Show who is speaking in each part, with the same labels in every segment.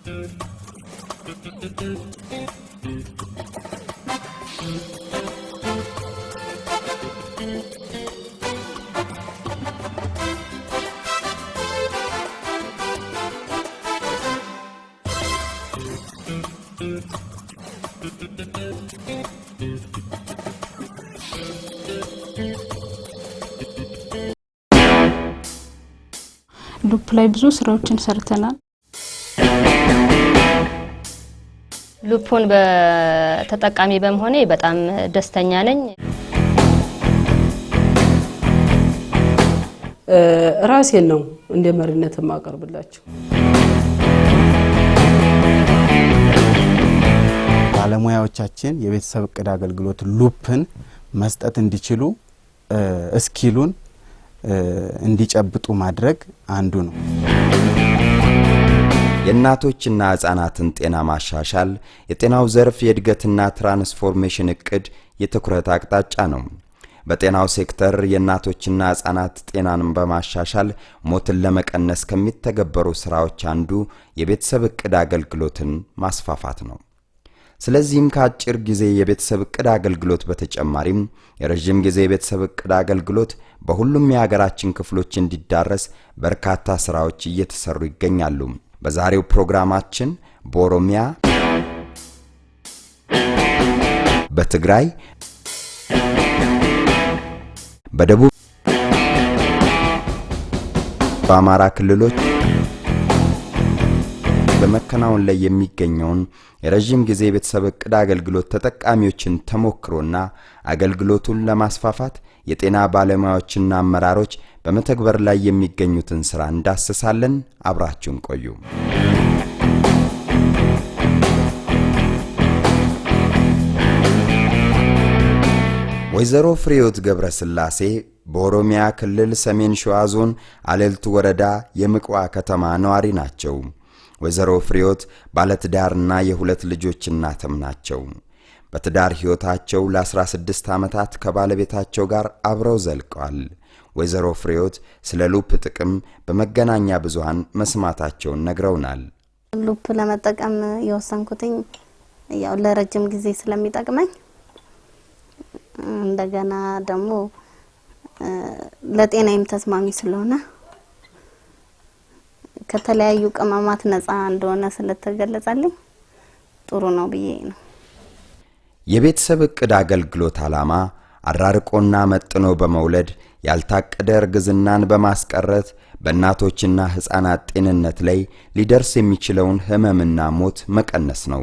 Speaker 1: ሉፕ ላይ ብዙ ስራዎችን ሰርተናል።
Speaker 2: ሉፑን በተጠቃሚ በመሆኔ በጣም ደስተኛ ነኝ።
Speaker 3: ራሴን ነው እንደ መሪነት ማቀርብላችሁ።
Speaker 4: ባለሙያዎቻችን የቤተሰብ እቅድ አገልግሎት ሉፕን መስጠት እንዲችሉ ስኪሉን እንዲጨብጡ ማድረግ አንዱ ነው።
Speaker 5: የእናቶችና ህፃናትን ጤና ማሻሻል የጤናው ዘርፍ የእድገትና ትራንስፎርሜሽን እቅድ የትኩረት አቅጣጫ ነው። በጤናው ሴክተር የእናቶችና ህፃናት ጤናን በማሻሻል ሞትን ለመቀነስ ከሚተገበሩ ስራዎች አንዱ የቤተሰብ እቅድ አገልግሎትን ማስፋፋት ነው። ስለዚህም ከአጭር ጊዜ የቤተሰብ እቅድ አገልግሎት በተጨማሪም የረጅም ጊዜ የቤተሰብ እቅድ አገልግሎት በሁሉም የሀገራችን ክፍሎች እንዲዳረስ በርካታ ስራዎች እየተሰሩ ይገኛሉ። በዛሬው ፕሮግራማችን በኦሮሚያ፣ በትግራይ፣ በደቡብ፣ በአማራ ክልሎች በመከናወን ላይ የሚገኘውን የረጅም ጊዜ የቤተሰብ እቅድ አገልግሎት ተጠቃሚዎችን ተሞክሮና አገልግሎቱን ለማስፋፋት የጤና ባለሙያዎችና አመራሮች በመተግበር ላይ የሚገኙትን ስራ እንዳስሳለን። አብራችሁን ቆዩ። ወይዘሮ ፍሬህይወት ገብረስላሴ በኦሮሚያ ክልል ሰሜን ሸዋ ዞን አለልቱ ወረዳ የምቅዋ ከተማ ነዋሪ ናቸው። ወይዘሮ ፍሬህይወት ባለትዳርና የሁለት ልጆች እናትም ናቸው። በትዳር ህይወታቸው ለ16 ዓመታት ከባለቤታቸው ጋር አብረው ዘልቀዋል። ወይዘሮ ፍሬህይወት ስለ ሉፕ ጥቅም በመገናኛ ብዙሃን መስማታቸውን ነግረውናል።
Speaker 6: ሉፕ ለመጠቀም የወሰንኩትኝ ያው ለረጅም ጊዜ ስለሚጠቅመኝ እንደገና ደግሞ ለጤናዬም ተስማሚ ስለሆነ ከተለያዩ ቅመማት ነፃ እንደሆነ ስለተገለጸልኝ ጥሩ ነው ብዬ ነው።
Speaker 5: የቤተሰብ እቅድ አገልግሎት ዓላማ አራርቆና መጥኖ በመውለድ ያልታቀደ እርግዝናን በማስቀረት በእናቶችና ህፃናት ጤንነት ላይ ሊደርስ የሚችለውን ህመምና ሞት መቀነስ ነው።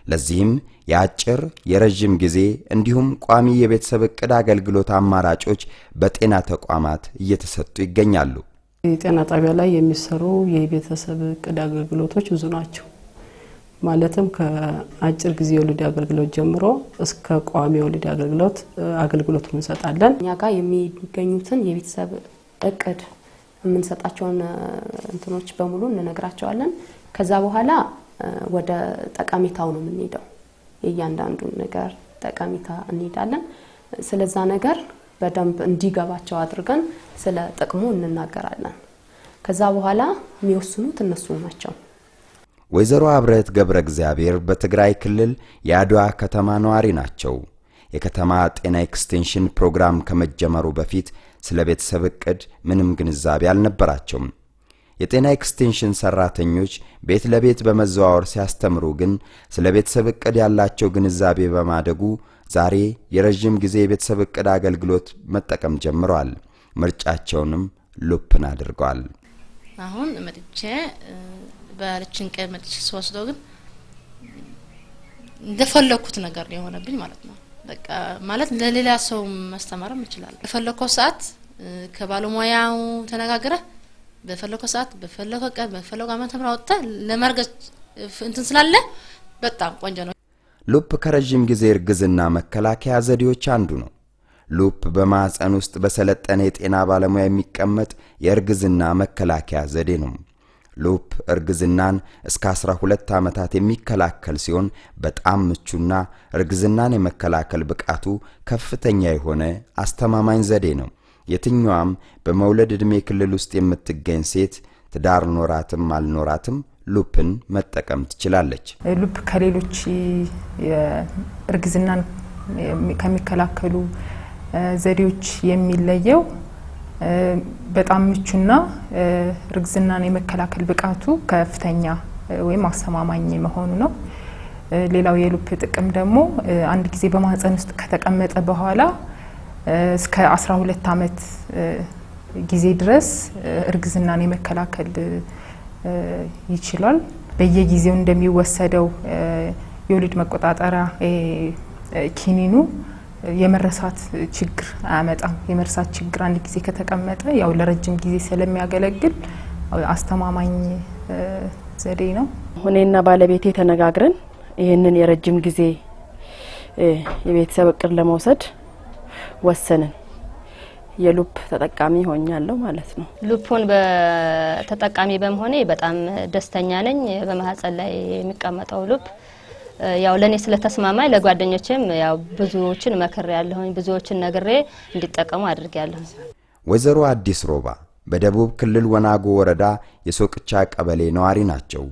Speaker 5: ለዚህም የአጭር የረጅም ጊዜ እንዲሁም ቋሚ የቤተሰብ እቅድ አገልግሎት አማራጮች በጤና ተቋማት እየተሰጡ ይገኛሉ።
Speaker 3: የጤና ጣቢያ ላይ የሚሰሩ የቤተሰብ እቅድ አገልግሎቶች ብዙ ናቸው። ማለትም ከአጭር ጊዜ የወሊድ አገልግሎት ጀምሮ እስከ ቋሚ የወሊድ አገልግሎት እንሰጣለን።
Speaker 1: እኛ ጋር የሚገኙትን የቤተሰብ እቅድ የምንሰጣቸውን እንትኖች በሙሉ እንነግራቸዋለን። ከዛ በኋላ ወደ ጠቃሚታው ነው የምንሄደው። የእያንዳንዱ ነገር ጠቃሚታ እንሄዳለን። ስለዛ ነገር በደንብ እንዲገባቸው አድርገን ስለ ጥቅሙ እንናገራለን። ከዛ በኋላ የሚወስኑት እነሱ ናቸው።
Speaker 5: ወይዘሮ አብረት ገብረ እግዚአብሔር በትግራይ ክልል የአድዋ ከተማ ነዋሪ ናቸው። የከተማ ጤና ኤክስቴንሽን ፕሮግራም ከመጀመሩ በፊት ስለ ቤተሰብ እቅድ ምንም ግንዛቤ አልነበራቸውም። የጤና ኤክስቴንሽን ሰራተኞች ቤት ለቤት በመዘዋወር ሲያስተምሩ ግን ስለ ቤተሰብ እቅድ ያላቸው ግንዛቤ በማደጉ ዛሬ የረጅም ጊዜ የቤተሰብ እቅድ አገልግሎት መጠቀም ጀምረዋል። ምርጫቸውንም ሉፕን አድርገዋል።
Speaker 7: አሁን መጥቼ ባለችን ቀን መጥቼ ስወስደው ግን እንደፈለኩት ነገር ነው የሆነብኝ ማለት ነው። በቃ ማለት ለሌላ ሰው ማስተማርም ይችላል። በፈለከው ሰዓት ከባለሙያው ተነጋግረ በፈለከው ሰዓት በፈለከው ቀን በፈለከው አመት ተምራውጣ ለማርገዝ እንትን ስላለ በጣም ቆንጆ ነው።
Speaker 5: ሉፕ ከረጅም ጊዜ እርግዝና መከላከያ ዘዴዎች አንዱ ነው። ሉፕ በማህፀን ውስጥ በሰለጠነ የጤና ባለሙያ የሚቀመጥ የእርግዝና መከላከያ ዘዴ ነው። ሉፕ እርግዝናን እስከ 12 ዓመታት የሚከላከል ሲሆን በጣም ምቹና እርግዝናን የመከላከል ብቃቱ ከፍተኛ የሆነ አስተማማኝ ዘዴ ነው። የትኛዋም በመውለድ ዕድሜ ክልል ውስጥ የምትገኝ ሴት ትዳር ኖራትም አልኖራትም ሉፕን መጠቀም ትችላለች።
Speaker 8: ሉፕ ከሌሎች እርግዝናን ከሚከላከሉ ዘዴዎች የሚለየው በጣም ምቹና እርግዝናን የመከላከል ብቃቱ ከፍተኛ ወይም አስተማማኝ መሆኑ ነው። ሌላው የሉፕ ጥቅም ደግሞ አንድ ጊዜ በማህፀን ውስጥ ከተቀመጠ በኋላ እስከ 12 ዓመት ጊዜ ድረስ እርግዝናን የመከላከል ይችላል። በየጊዜው እንደሚወሰደው የወሊድ መቆጣጠሪያ ኪኒኑ የመረሳት ችግር አያመጣም። የመርሳት ችግር አንድ ጊዜ ከተቀመጠ ያው ለረጅም ጊዜ ስለሚያገለግል አስተማማኝ ዘዴ ነው።
Speaker 9: እኔና ባለቤቴ ተነጋግረን ይሄንን የረጅም ጊዜ የቤተሰብ እቅድ ለመውሰድ ወሰንን። የሉፕ ተጠቃሚ ሆኛለሁ ማለት ነው።
Speaker 2: ሉፑን በተጠቃሚ በመሆኔ በጣም ደስተኛ ነኝ። በማህፀን ላይ የሚቀመጠው ሉፕ ያው ለኔ ስለተስማማኝ ለጓደኞቼም ያው ብዙዎችን መከረ ያለሁኝ ብዙዎችን ነግሬ እንዲጠቀሙ አድርጌያለሁ።
Speaker 5: ወይዘሮ አዲስ ሮባ በደቡብ ክልል ወናጎ ወረዳ የሶቅቻ ቀበሌ ነዋሪ ናቸው።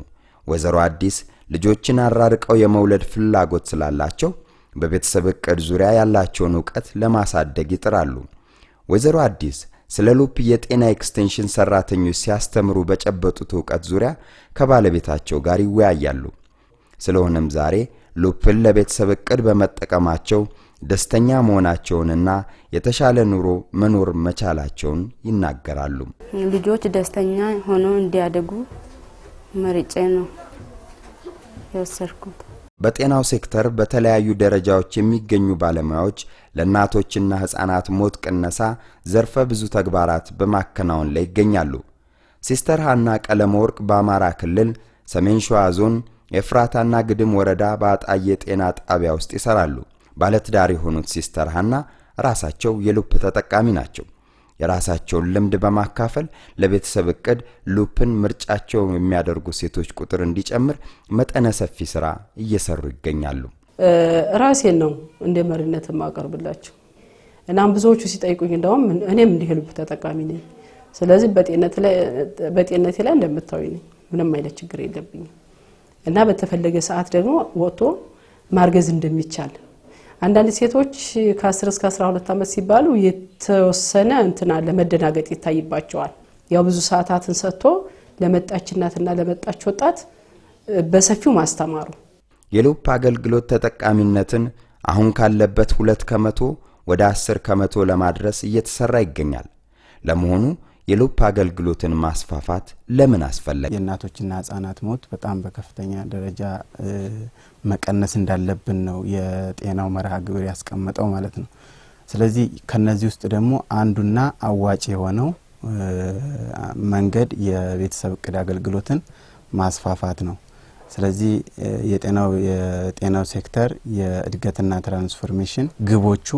Speaker 5: ወይዘሮ አዲስ ልጆችን አራርቀው የመውለድ ፍላጎት ስላላቸው በቤተሰብ እቅድ ዙሪያ ያላቸውን ዕውቀት ለማሳደግ ይጥራሉ። ወይዘሮ አዲስ ስለ ሉፕ የጤና ኤክስቴንሽን ሰራተኞች ሲያስተምሩ በጨበጡት ዕውቀት ዙሪያ ከባለቤታቸው ጋር ይወያያሉ። ስለሆነም ዛሬ ሉፕን ለቤተሰብ እቅድ በመጠቀማቸው ደስተኛ መሆናቸውንና የተሻለ ኑሮ መኖር መቻላቸውን ይናገራሉ።
Speaker 10: ልጆች ደስተኛ ሆነው እንዲያደጉ መርጬ ነው የወሰድኩት።
Speaker 5: በጤናው ሴክተር በተለያዩ ደረጃዎች የሚገኙ ባለሙያዎች ለእናቶችና ህፃናት ሞት ቅነሳ ዘርፈ ብዙ ተግባራት በማከናወን ላይ ይገኛሉ። ሲስተር ሃና ቀለመወርቅ በአማራ ክልል ሰሜን ሸዋ ዞን ኤፍራታና ግድም ወረዳ በአጣዬ ጤና ጣቢያ ውስጥ ይሰራሉ። ባለትዳር የሆኑት ሲስተር ሃና ራሳቸው የሉፕ ተጠቃሚ ናቸው። የራሳቸውን ልምድ በማካፈል ለቤተሰብ እቅድ ሉፕን ምርጫቸው የሚያደርጉ ሴቶች ቁጥር እንዲጨምር መጠነ ሰፊ ስራ እየሰሩ ይገኛሉ።
Speaker 3: ራሴን ነው እንደ መሪነት ማቀርብላችሁ እናም ብዙዎቹ ሲጠይቁኝ እንደውም እኔም እንደ ሉፕ ተጠቃሚ ነኝ። ስለዚህ በጤንነቴ ላይ እንደምታዩኝ ነኝ። ምንም አይነት ችግር የለብኝም እና በተፈለገ ሰዓት ደግሞ ወጥቶ ማርገዝ እንደሚቻል አንዳንድ ሴቶች ከ10 እስከ 12 ዓመት ሲባሉ የተወሰነ እንትና ለመደናገጥ ይታይባቸዋል። ያው ብዙ ሰዓታትን ሰጥቶ ለመጣች እናትና ለመጣች ወጣት በሰፊው ማስተማሩ
Speaker 5: የሉፕ አገልግሎት ተጠቃሚነትን አሁን ካለበት 2 ከመቶ ወደ 10 ከመቶ ለማድረስ እየተሰራ ይገኛል። ለመሆኑ የሉፕ አገልግሎትን ማስፋፋት ለምን አስፈለገ?
Speaker 4: የእናቶችና ህፃናት ሞት በጣም በከፍተኛ ደረጃ መቀነስ እንዳለብን ነው የጤናው መርሃ ግብር ያስቀመጠው ማለት ነው። ስለዚህ ከነዚህ ውስጥ ደግሞ አንዱና አዋጭ የሆነው መንገድ የቤተሰብ እቅድ አገልግሎትን ማስፋፋት ነው። ስለዚህ የጤናው ሴክተር የእድገትና ትራንስፎርሜሽን ግቦቹ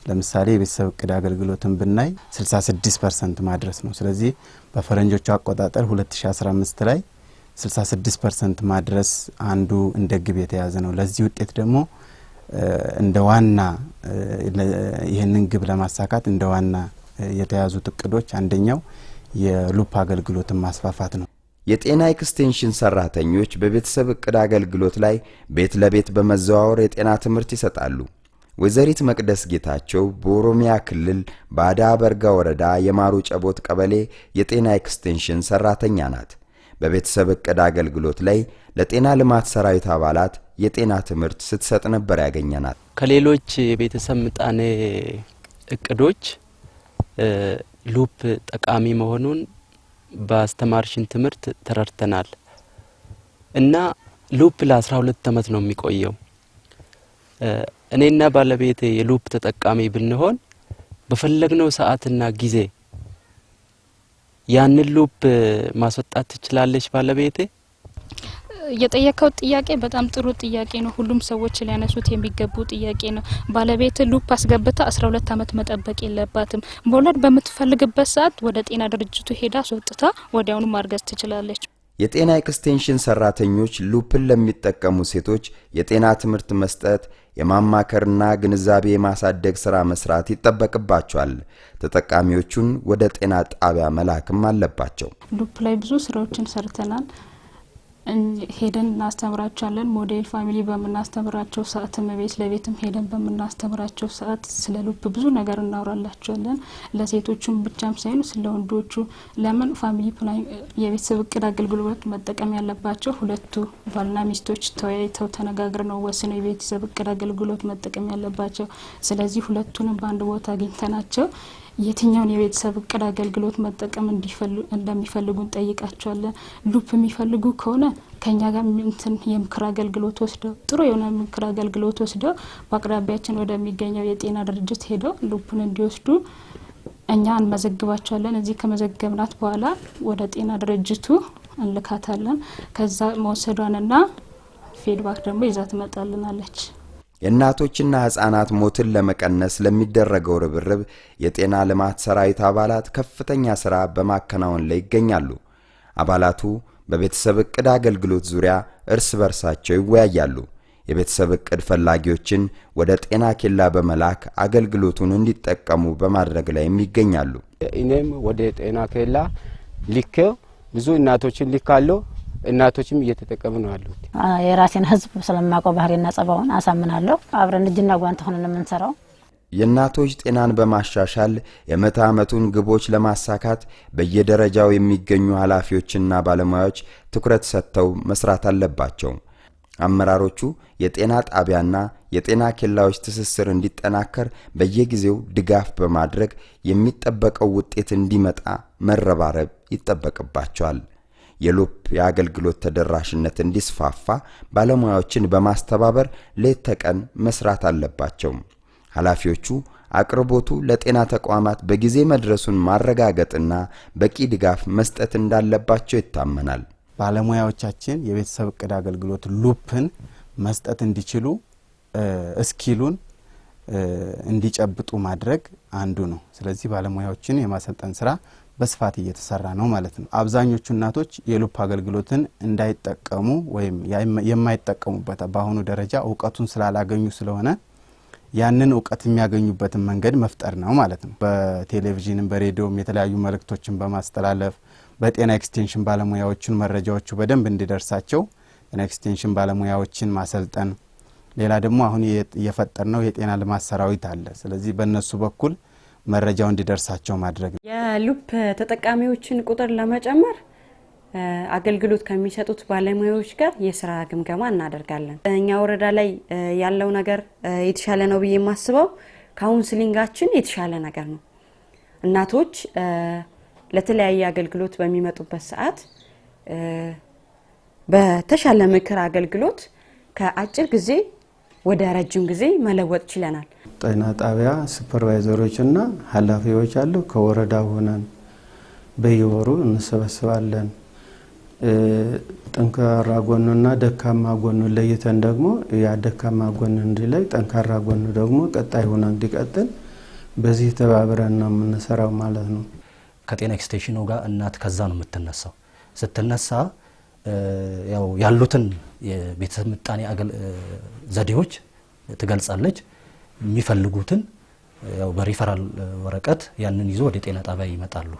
Speaker 4: ለምሳሌ የቤተሰብ እቅድ አገልግሎትን ብናይ 66% ማድረስ ነው። ስለዚህ በፈረንጆቹ አቆጣጠር 2015 ላይ 66% ማድረስ አንዱ እንደ ግብ የተያዘ ነው። ለዚህ ውጤት ደግሞ እንደ ዋና ይህንን ግብ ለማሳካት እንደ ዋና የተያዙት እቅዶች አንደኛው የሉፕ አገልግሎትን ማስፋፋት ነው።
Speaker 5: የጤና ኤክስቴንሽን ሰራተኞች በቤተሰብ እቅድ አገልግሎት ላይ ቤት ለቤት በመዘዋወር የጤና ትምህርት ይሰጣሉ። ወይዘሪት መቅደስ ጌታቸው በኦሮሚያ ክልል ባዳ በርጋ ወረዳ የማሩ ጨቦት ቀበሌ የጤና ኤክስቴንሽን ሰራተኛ ናት። በቤተሰብ እቅድ አገልግሎት ላይ ለጤና ልማት ሰራዊት አባላት የጤና ትምህርት ስትሰጥ ነበር ያገኘናት።
Speaker 11: ከሌሎች የቤተሰብ ምጣኔ እቅዶች ሉፕ ጠቃሚ መሆኑን በአስተማርሽን ትምህርት ተረድተናል እና ሉፕ ለ12 ዓመት ነው የሚቆየው። እኔና ባለቤቴ የሉፕ ተጠቃሚ ብንሆን በፈለግነው ሰዓትና ጊዜ ያንን ሉፕ ማስወጣት ትችላለች ባለቤቴ።
Speaker 12: የጠየቀው ጥያቄ በጣም ጥሩ ጥያቄ ነው። ሁሉም ሰዎች ሊያነሱት የሚገቡ ጥያቄ ነው። ባለቤት ሉፕ አስገብታ 12 ዓመት መጠበቅ የለባትም። መውለድ በምትፈልግበት ሰዓት ወደ ጤና ድርጅቱ ሄዳ አስወጥታ ወዲያውኑ ማርገዝ ትችላለች።
Speaker 5: የጤና ኤክስቴንሽን ሰራተኞች ሉፕን ለሚጠቀሙ ሴቶች የጤና ትምህርት መስጠት፣ የማማከርና ግንዛቤ ማሳደግ ስራ መስራት ይጠበቅባቸዋል። ተጠቃሚዎቹን ወደ ጤና ጣቢያ መላክም አለባቸው።
Speaker 12: ሉፕ ላይ ብዙ ስራዎችን ሰርተናል። ሄደን እናስተምራቸዋለን። ሞዴል ፋሚሊ በመናስተምራቸው ሰዓት ቤት ለቤትም ሄደን በመናስተምራቸው ሰዓት ስለ ሉፕ ብዙ ነገር እናወራላቸዋለን። ለሴቶቹም ብቻም ሳይሆን ስለ ወንዶቹ ለምን ፋሚሊ ፕላን የቤተሰብ እቅድ አገልግሎት መጠቀም ያለባቸው ሁለቱ ባልና ሚስቶች ተወያይተው ተነጋግረው ነው ወስነው የቤተሰብ እቅድ አገልግሎት መጠቀም ያለባቸው። ስለዚህ ሁለቱንም በአንድ ቦታ አግኝተናቸው የትኛውን የቤተሰብ እቅድ አገልግሎት መጠቀም እንደሚፈልጉን ጠይቃቸዋለን። ሉፕ የሚፈልጉ ከሆነ ከኛ ጋር የምክር አገልግሎት ወስደው ጥሩ የሆነ ምክር አገልግሎት ወስደው በአቅራቢያችን ወደሚገኘው የጤና ድርጅት ሄደው ሉፕን እንዲወስዱ እኛ እንመዘግባቸዋለን። እዚህ ከመዘገብናት በኋላ ወደ ጤና ድርጅቱ እንልካታለን። ከዛ መወሰዷንና ፊድባክ ደግሞ ይዛ ትመጣልናለች።
Speaker 5: የእናቶችና ህፃናት ሞትን ለመቀነስ ለሚደረገው ርብርብ የጤና ልማት ሰራዊት አባላት ከፍተኛ ስራ በማከናወን ላይ ይገኛሉ። አባላቱ በቤተሰብ እቅድ አገልግሎት ዙሪያ እርስ በርሳቸው ይወያያሉ። የቤተሰብ እቅድ ፈላጊዎችን ወደ ጤና ኬላ በመላክ አገልግሎቱን እንዲጠቀሙ በማድረግ ላይ ይገኛሉ።
Speaker 13: እኔም ወደ ጤና ኬላ ልኬው ብዙ እናቶችን ልካለሁ። እናቶችም እየተጠቀሙ ነው ያሉት።
Speaker 14: የራሴን ህዝብ ስለማቆ ባህሪና ጸባውን አሳምናለሁ። አብረን እጅና ጓንት ሆነን የምንሰራው
Speaker 5: የእናቶች ጤናን በማሻሻል የመቶ ዓመቱን ግቦች ለማሳካት በየደረጃው የሚገኙ ኃላፊዎችና ባለሙያዎች ትኩረት ሰጥተው መስራት አለባቸው። አመራሮቹ የጤና ጣቢያና የጤና ኬላዎች ትስስር እንዲጠናከር በየጊዜው ድጋፍ በማድረግ የሚጠበቀው ውጤት እንዲመጣ መረባረብ ይጠበቅባቸዋል። የሉፕ የአገልግሎት ተደራሽነት እንዲስፋፋ ባለሙያዎችን በማስተባበር ሌት ተቀን መስራት አለባቸው። ኃላፊዎቹ አቅርቦቱ ለጤና ተቋማት በጊዜ መድረሱን ማረጋገጥና በቂ ድጋፍ መስጠት እንዳለባቸው ይታመናል።
Speaker 4: ባለሙያዎቻችን የቤተሰብ እቅድ አገልግሎት ሉፕን መስጠት እንዲችሉ ስኪሉን እንዲጨብጡ ማድረግ አንዱ ነው። ስለዚህ ባለሙያዎችን የማሰልጠን ስራ በስፋት እየተሰራ ነው ማለት ነው። አብዛኞቹ እናቶች የሉፕ አገልግሎትን እንዳይጠቀሙ ወይም የማይጠቀሙበት በአሁኑ ደረጃ ዕውቀቱን ስላላገኙ ስለሆነ ያንን ዕውቀት የሚያገኙበትን መንገድ መፍጠር ነው ማለት ነው። በቴሌቪዥንም በሬዲዮም የተለያዩ መልእክቶችን በማስተላለፍ በጤና ኤክስቴንሽን ባለሙያዎችን መረጃዎቹ በደንብ እንዲደርሳቸው ጤና ኤክስቴንሽን ባለሙያዎችን ማሰልጠን፣ ሌላ ደግሞ አሁን የፈጠርነው የጤና ልማት ሰራዊት አለ። ስለዚህ በእነሱ በኩል መረጃው እንዲደርሳቸው ማድረግ።
Speaker 15: የሉፕ ተጠቃሚዎችን ቁጥር ለመጨመር አገልግሎት ከሚሰጡት ባለሙያዎች ጋር የስራ ግምገማ እናደርጋለን። እኛ ወረዳ ላይ ያለው ነገር የተሻለ ነው ብዬ የማስበው ካውንስሊንጋችን የተሻለ ነገር ነው። እናቶች ለተለያየ አገልግሎት በሚመጡበት ሰዓት በተሻለ ምክር አገልግሎት ከአጭር ጊዜ ወደ ረጅም ጊዜ መለወጥ ችለናል።
Speaker 16: ጤና ጣቢያ ሱፐርቫይዘሮችና ኃላፊዎች አሉ። ከወረዳ ሆነን በየወሩ እንሰበስባለን። ጠንካራ ጎኑና ደካማ ጎኑ ለይተን ደግሞ ያ ደካማ ጎኑ እንዲለይ ጠንካራ ጎኑ ደግሞ ቀጣይ ሆኖ እንዲቀጥል በዚህ ተባብረን ነው የምንሰራው ማለት ነው።
Speaker 17: ከጤና ኤክስቴንሽኑ ጋር እናት ከዛ ነው የምትነሳው። ስትነሳ ያው ያሉትን የቤተሰብ ምጣኔ ዘዴዎች ትገልጻለች። የሚፈልጉትን ያው በሪፈራል ወረቀት ያንን ይዞ ወደ ጤና ጣቢያ ይመጣሉ።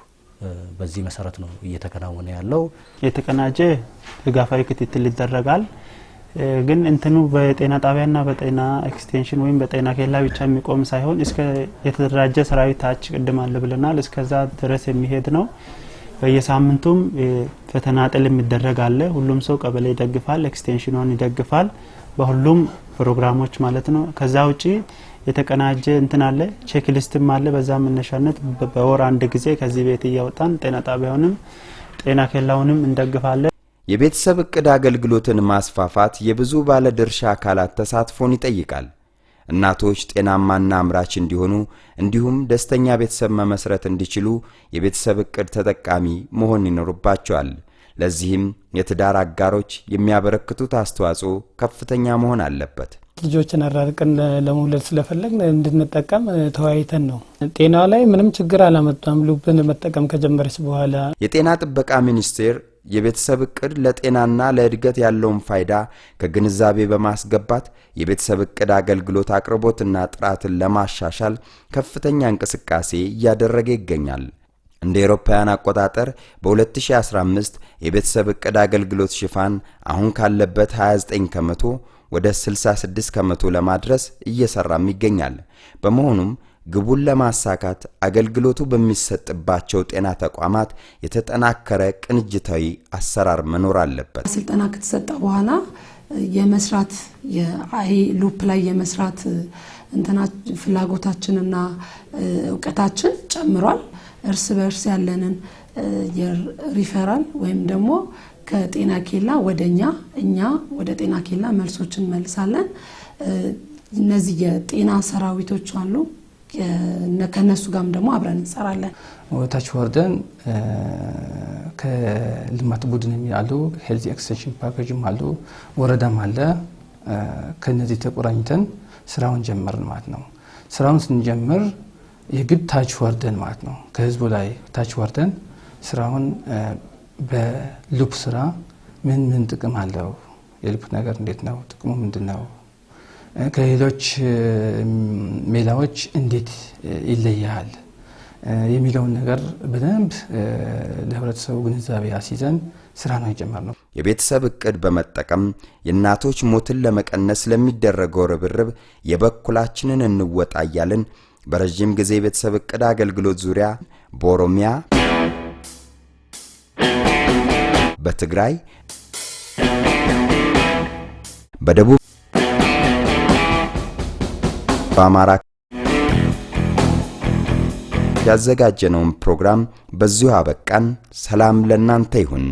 Speaker 17: በዚህ መሰረት ነው እየተከናወነ ያለው።
Speaker 18: የተቀናጀ ድጋፋዊ ክትትል ይደረጋል። ግን እንትኑ በጤና ጣቢያና በጤና ኤክስቴንሽን ወይም በጤና ኬላ ብቻ የሚቆም ሳይሆን እስከ የተደራጀ ሰራዊት ታች ቅድም አለ ብለናል። እስከዛ ድረስ የሚሄድ ነው። በየሳምንቱም ፈተናጥል የሚደረግ አለ። ሁሉም ሰው ቀበሌ ይደግፋል፣ ኤክስቴንሽኑን ይደግፋል፣ በሁሉም ፕሮግራሞች ማለት ነው። ከዛ ውጪ የተቀናጀ እንትን አለ፣ ቼክ ሊስትም አለ። በዛ መነሻነት በወር አንድ ጊዜ ከዚህ ቤት እያወጣን ጤና ጣቢያውንም ጤና ኬላውንም እንደግፋለን።
Speaker 5: የቤተሰብ እቅድ አገልግሎትን ማስፋፋት የብዙ ባለድርሻ አካላት ተሳትፎን ይጠይቃል። እናቶች ጤናማና አምራች እንዲሆኑ እንዲሁም ደስተኛ ቤተሰብ መመስረት እንዲችሉ የቤተሰብ እቅድ ተጠቃሚ መሆን ይኖርባቸዋል። ለዚህም የትዳር አጋሮች የሚያበረክቱት አስተዋጽኦ ከፍተኛ መሆን አለበት።
Speaker 19: ልጆችን አራርቀን ለመውለድ ስለፈለግን እንድንጠቀም ተወያይተን ነው። ጤናው ላይ ምንም ችግር አላመጣም ሉፕን መጠቀም ከጀመረች በኋላ።
Speaker 5: የጤና ጥበቃ ሚኒስቴር የቤተሰብ እቅድ ለጤናና ለእድገት ያለውን ፋይዳ ከግንዛቤ በማስገባት የቤተሰብ እቅድ አገልግሎት አቅርቦትና ጥራትን ለማሻሻል ከፍተኛ እንቅስቃሴ እያደረገ ይገኛል። እንደ አውሮፓውያን አቆጣጠር በ2015 የቤተሰብ እቅድ አገልግሎት ሽፋን አሁን ካለበት 29 ከመቶ ወደ 66 ከመቶ ለማድረስ እየሰራም ይገኛል። በመሆኑም ግቡን ለማሳካት አገልግሎቱ በሚሰጥባቸው ጤና ተቋማት የተጠናከረ ቅንጅታዊ አሰራር መኖር አለበት።
Speaker 20: ስልጠና ከተሰጠ በኋላ የመስራት የአይ ሉፕ ላይ የመስራት እንትና ፍላጎታችንና ዕውቀታችን ጨምሯል። እርስ በርስ ያለንን የሪፈራል ወይም ደግሞ ከጤና ኬላ ወደኛ እኛ ወደ ጤና ኬላ መልሶችን መልሳለን። እነዚህ የጤና ሰራዊቶች አሉ። ከነሱ ጋርም ደግሞ አብረን እንሰራለን።
Speaker 21: ወታች ወርደን ከልማት ቡድን የሚያሉ ሄልዝ ኤክስቴንሽን ፓኬጅም አሉ፣ ወረዳም አለ። ከነዚህ ተቆራኝተን ስራውን ጀመርን ማለት ነው። ስራውን ስንጀምር የግድ ታች ወርደን ማለት ነው ከህዝቡ ላይ ታች ወርደን ስራውን በሉፕ ስራ ምን ጥቅም አለው፣ የሉፕ ነገር እንዴት ነው፣ ጥቅሙ ምንድነው፣ ከሌሎች ሜላዎች እንዴት ይለያል የሚለውን ነገር በደንብ ለህብረተሰቡ ግንዛቤ አስይዘን ስራ ነው የጀመርነው።
Speaker 5: የቤተሰብ እቅድ በመጠቀም የእናቶች ሞትን ለመቀነስ ለሚደረገው ርብርብ የበኩላችንን እንወጣ እያልን በረጅም ጊዜ የቤተሰብ እቅድ አገልግሎት ዙሪያ በኦሮሚያ፣ በትግራይ፣ በደቡብ፣ በአማራ ያዘጋጀነውን ፕሮግራም በዚሁ አበቃን። ሰላም ለእናንተ ይሁን።